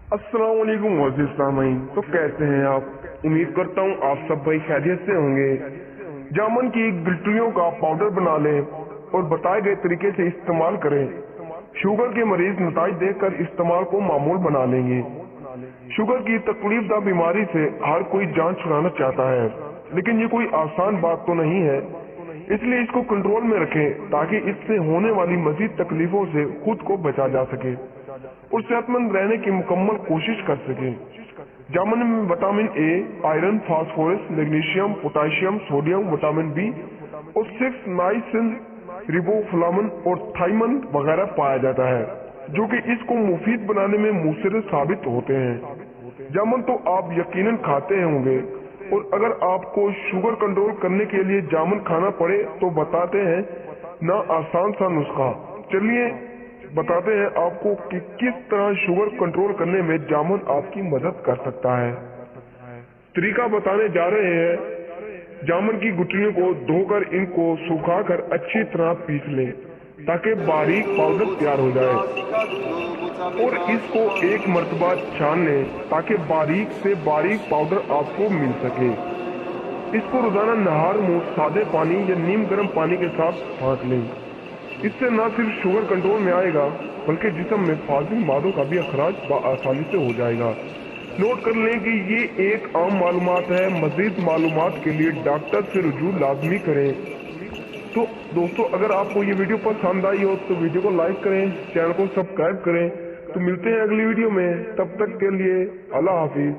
अस्सलाम वालेकुम मोअज़्ज़िज़ सामीन। तो कैसे हैं आप? उम्मीद करता हूँ आप सब भाई खैरियत से होंगे। जामुन की गिलटियों का पाउडर बना लें और बताए गए तरीके से इस्तेमाल करें। शुगर के मरीज नताइज देखकर इस्तेमाल को मामूल बना लेंगे। शुगर की तकलीफदा बीमारी से हर कोई जान छुड़ाना चाहता है, लेकिन ये कोई आसान बात तो नहीं है। इसलिए इसको कंट्रोल में रखें ताकि इससे होने वाली मजीद तकलीफों से खुद को बचा जा सके और सेहतमंद रहने की मुकम्मल कोशिश कर सके। जामुन में vitamin A, iron, phosphorus, magnesium, potassium, sodium, vitamin B और 6 नाइसिन, रिबोफ्लाविन और थाइमन वगैरह पाया जाता है, जो कि इसको मुफीद बनाने में मुसर साबित होते हैं। जामुन तो आप यकीनन खाते होंगे, और अगर आपको शुगर कंट्रोल करने के लिए जामुन खाना पड़े तो बताते हैं ना आसान सा नुस्खा। चलिए बताते हैं आपको कि किस तरह शुगर कंट्रोल करने में जामुन आपकी मदद कर सकता है। तरीका बताने जा रहे हैं। जामुन की गुठलियों को धोकर इनको सुखाकर अच्छी तरह पीस लें ताकि बारीक पाउडर तैयार हो जाए, और इसको एक मर्तबा छान लें ताकि बारीक से बारीक पाउडर आपको मिल सके। इसको रोजाना नहार मुंह सादे पानी या नीम गर्म पानी के साथ फाँक लें। इससे न सिर्फ शुगर कंट्रोल में आएगा बल्कि जिस्म में फाजिल मादों का भी अखराज आसानी से हो जाएगा। नोट कर लें कि ये एक आम मालूमात है। मजीद मालूमात के लिए डॉक्टर से रुजू लाजमी करें। तो दोस्तों, अगर आपको ये वीडियो पसंद आई हो तो वीडियो को लाइक करें, चैनल को सब्सक्राइब करें। तो मिलते हैं अगली वीडियो में, तब तक के लिए अल्लाह हाफिज।